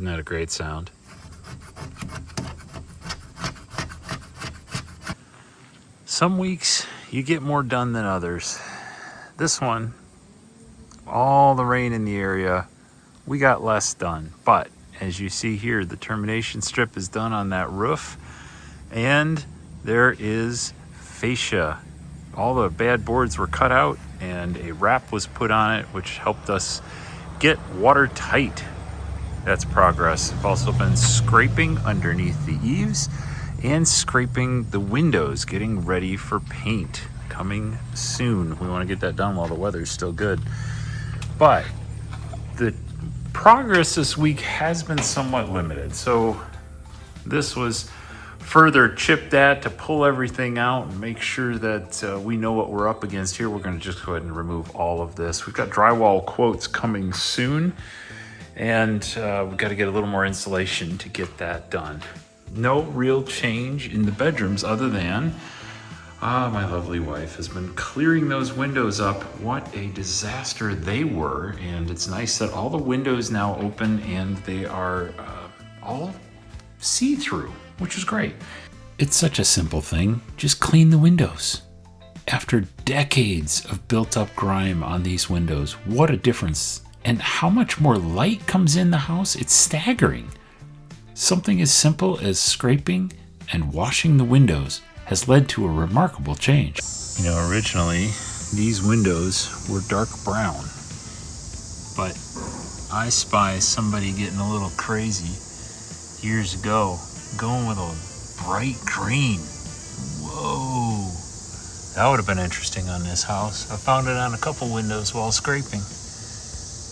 Isn't that a great sound? Some weeks you get more done than others. This one, all the rain in the area, we got less done. But as you see here, the termination strip is done on that roof, and there is fascia. All the bad boards were cut out and a wrap was put on it, which helped us get watertight. That's progress. I've also been scraping underneath the eaves and scraping the windows, getting ready for paint coming soon. We want to get that done while the weather's still good. But the progress this week has been somewhat limited. So this was further chipped at to pull everything out and make sure that we know what we're up against here. We're going to just go ahead and remove all of this. We've got drywall quotes coming soon, and we've got to get a little more insulation to get that done. No real change in the bedrooms other than my lovely wife has been clearing those windows up. What a disaster they were. And it's nice that all the windows now open and they are all see-through, which is great. It's such a simple thing. Just clean the windows. After decades of built-up grime on these windows, what a difference. And how much more light comes in the house. It's staggering. Something as simple as scraping and washing the windows has led to a remarkable change. You know, originally these windows were dark brown, but I spy somebody getting a little crazy years ago, going with a bright green. Whoa, that would have been interesting on this house. I found it on a couple windows while scraping.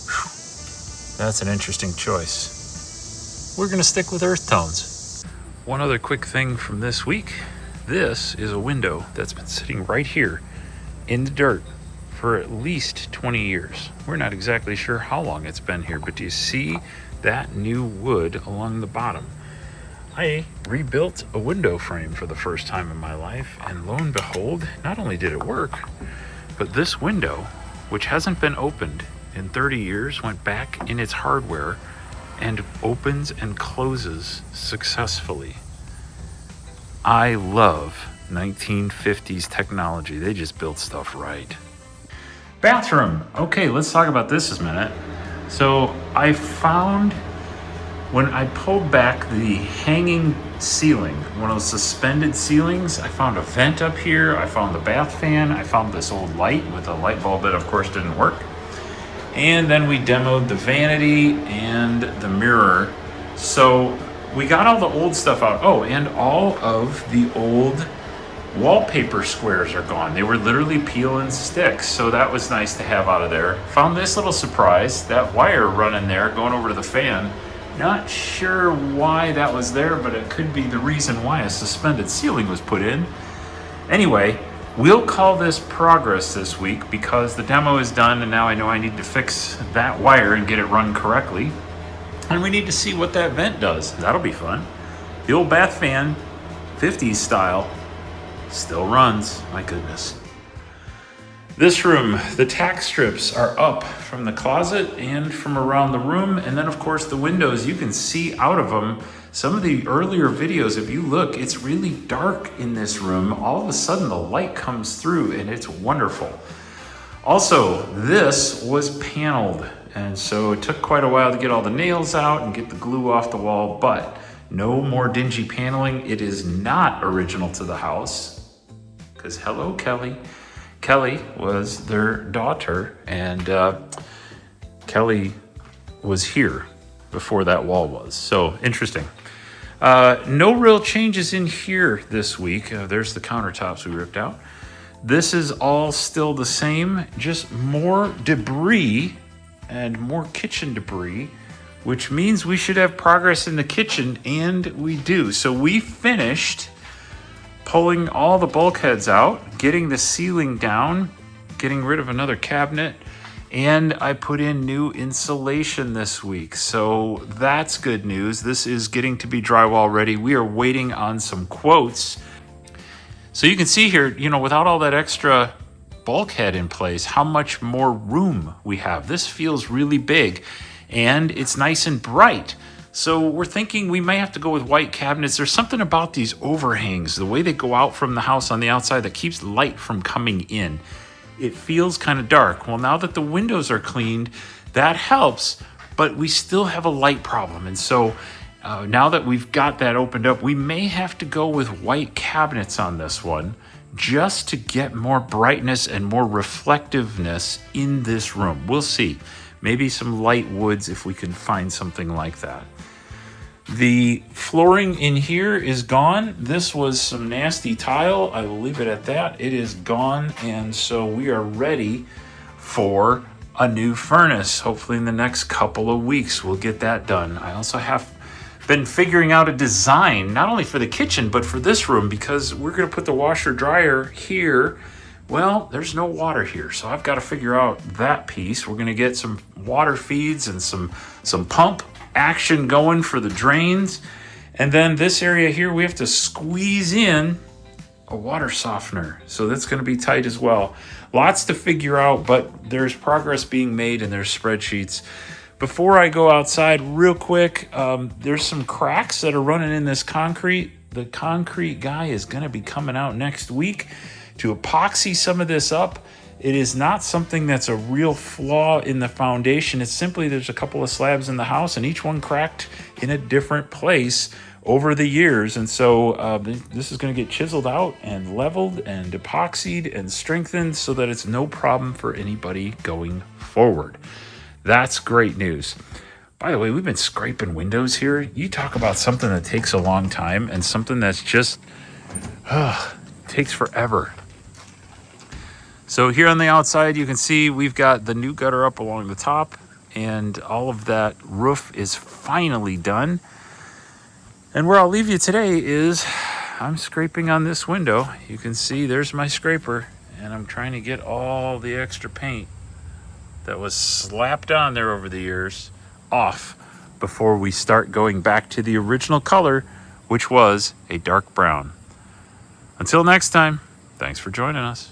Whew. That's an interesting choice. We're gonna stick with earth tones. One other quick thing from this week. This is a window that's been sitting right here in the dirt for at least 20 years. We're not exactly sure how long it's been here, but do you see that new wood along the bottom? I rebuilt a window frame for the first time in my life, and lo and behold, not only did it work, but this window, which hasn't been opened in 30 years, went back in its hardware and opens and closes successfully. I love 1950s technology. They just built stuff right. Bathroom. Okay, let's talk about this a minute. So I found, when I pulled back the hanging ceiling, one of those suspended ceilings, I found a vent up here. I found the bath fan. I found this old light with a light bulb that of course didn't work. And then we demoed the vanity and the mirror. So we got all the old stuff out. Oh, and all of the old wallpaper squares are gone. They were literally peel and sticks. So that was nice to have out of there. Found this little surprise, that wire running there going over to the fan. Not sure why that was there, but it could be the reason why a suspended ceiling was put in. Anyway, we'll call this progress this week because the demo is done and now I know I need to fix that wire and get it run correctly. And we need to see what that vent does. That'll be fun. The old bath fan, 50s style, still runs. My goodness. This room, the tack strips are up from the closet and from around the room. And then of course the windows, you can see out of them. Some of the earlier videos, if you look, it's really dark in this room. All of a sudden the light comes through and it's wonderful. Also, this was paneled. And so it took quite a while to get all the nails out and get the glue off the wall, but no more dingy paneling. It is not original to the house because hello, Kelly. Kelly was their daughter, and Kelly was here before that wall was. So interesting. No real changes in here this week. There's the countertops we ripped out. This is all still the same, just more debris and more kitchen debris, which means we should have progress in the kitchen, and we do. So we finished pulling all the bulkheads out, getting the ceiling down, getting rid of another cabinet, and I put in new insulation this week. So that's good news. This is getting to be drywall ready. We are waiting on some quotes. So you can see here, you know, without all that extra bulkhead in place, how much more room we have. This feels really big and it's nice and bright. So we're thinking we may have to go with white cabinets. There's something about these overhangs, the way they go out from the house on the outside, that keeps light from coming in. It feels kind of dark. Well, now that the windows are cleaned, that helps, but we still have a light problem. And so now that we've got that opened up, we may have to go with white cabinets on this one, just to get more brightness and more reflectiveness in this room. We'll see. Maybe some light woods if we can find something like that. The flooring in here is gone. This was some nasty tile. I will leave it at that. It is gone, and so we are ready for a new furnace. Hopefully in the next couple of weeks we'll get that done. I also have been figuring out a design, not only for the kitchen, but for this room, because we're gonna put the washer dryer here. Well, there's no water here, so I've got to figure out that piece. We're gonna get some water feeds and some pump action going for the drains. And then this area here, we have to squeeze in a water softener. So that's gonna be tight as well. Lots to figure out, but there's progress being made and there's spreadsheets. Before I go outside real quick, there's some cracks that are running in this concrete. The concrete guy is gonna be coming out next week to epoxy some of this up. It is not something that's a real flaw in the foundation. It's simply there's a couple of slabs in the house and each one cracked in a different place over the years. And so this is going to get chiseled out and leveled and epoxied and strengthened so that it's no problem for anybody going forward. That's great news. By the way, we've been scraping windows here. You talk about something that takes a long time and something that's just takes forever. So here on the outside, you can see we've got the new gutter up along the top, and all of that roof is finally done. And where I'll leave you today is I'm scraping on this window. You can see there's my scraper, and I'm trying to get all the extra paint that was slapped on there over the years off before we start going back to the original color, which was a dark brown. Until next time, thanks for joining us.